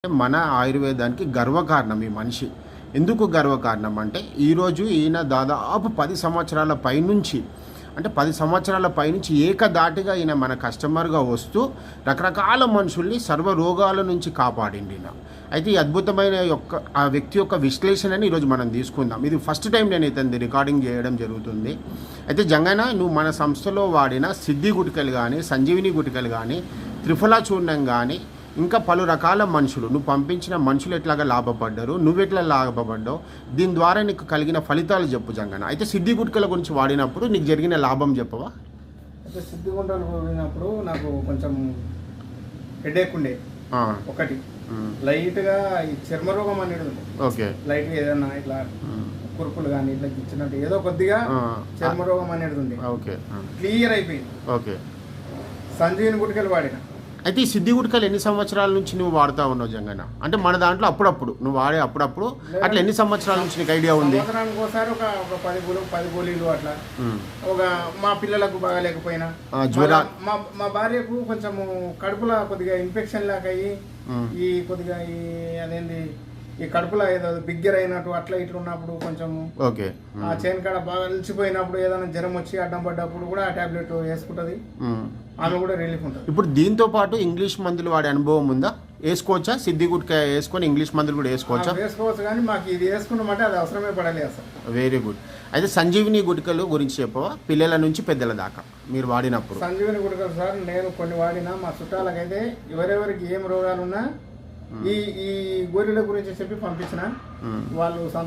మన ఆయుర్వేదానికి గర్వకారణం ఈ మనిషి. ఎందుకు గర్వకారణం అంటే ఈరోజు ఈయన దాదాపు 10 సంవత్సరాల పైనుంచి అంటే 10 సంవత్సరాల పైనుంచి ఏకధాటిగా ఈయన మన కస్టమర్గా వస్తూ రకరకాల మనుషుల్ని సర్వ రోగాల నుంచి కాపాడింది ఈయన. అయితే ఈ అద్భుతమైన ఆ వ్యక్తి యొక్క విశ్లేషణని ఈరోజు మనం తీసుకుందాం. ఇది ఫస్ట్ టైం నేను ఇతని రికార్డింగ్ చేయడం జరుగుతుంది. అయితే జంగన్న, నువ్వు మన సంస్థలో వాడిన సిద్ధి గుటికలు కానీ, సంజీవిని గుటికలు కానీ, త్రిఫలా చూర్ణం కానీ, ఇంకా పలు రకాల మనుషులు నువ్వు పంపించిన మనుషులు ఎట్లాగా లాభపడ్డారు, నువ్వెట్లా లాభపడ్డావు, దీని ద్వారా నీకు కలిగిన ఫలితాలు చెప్పు జంగన్న. అయితే సిద్ధి గుటికల గురించి వాడినప్పుడు నీకు జరిగిన లాభం చెప్పవా? అయితే సిద్ధి గుంటలు పోయినప్పుడు నాకు కొంచెం హెడేక్ ఉండే ఒకటి, లైట్గా ఈ చర్మరోగం అనేది ఉంది. ఓకే, లైట్గా ఏదైనా ఇట్లా కురుపులు కానీ ఇట్లా ఇచ్చినట్టు ఏదో కొద్దిగా చర్మరోగం అనేది ఉంది. ఓకే, క్లియర్ అయిపోయింది. ఓకే, సంజీవిని గుటికలు వాడిన. అయితే ఈ సిద్ధి గుటికలు ఎన్ని సంవత్సరాల నుంచి నువ్వు వాడుతూ ఉన్నావు జంగన్న? అంటే మన దాంట్లో అప్పుడప్పుడు నువ్వు వాడే అప్పుడప్పుడు అట్లా ఎన్ని సంవత్సరాల నుంచి నీకు ఐడియా ఉంది? సంవత్సరానికి ఒకసారి ఒక 10 గోళీలు అట్లా. ఒక మా పిల్లలకు బాగాలేకపోయినా, మా భార్యకు కొంచెము కడుపులో కొద్దిగా ఇన్ఫెక్షన్ లాగా అయ్యి ఈ కొద్దిగా ఈ అదేంది ఈ కడుపులో ఏదో బిగ్గర అయినట్టు అట్లా ఇట్లా ఉన్నప్పుడు కొంచెం ఆ చేను కాడ బాగా నిలిచిపోయినప్పుడు ఏదైనా జ్వరం వచ్చి అడ్డం పడ్డప్పుడు కూడా ఆ టాబ్లెట్ వేసుకుంటది, ఆమె కూడా రిలీఫ్ ఉంటుంది. ఇప్పుడు దీంతో పాటు ఇంగ్లీష్ మందులు వాడే అనుభవం ఉందా? వేసుకోవచ్చా? సిద్ధి గుట్క వేసుకొని ఇంగ్లీష్ మందులు కూడా వేసుకోవచ్చా? వేసుకోవచ్చు, కానీ మాకు ఇది వేసుకున్నామంటే అది అవసరమే పడాలి అసలు. Very good. అయితే సంజీవిని గుటికలు గురించి చెప్పవా? పిల్లల నుంచి పెద్దల దాకా మీరు వాడినప్పుడు. సంజీవిని గుటికలు సార్ నేను కొన్ని వాడినా, మా చుట్టాలకైతే ఎవరెవరికి ఏం రోగాలున్నా ఈ గోరీల గురించి చెప్పి పంపించిన వాళ్ళు సంతోషం.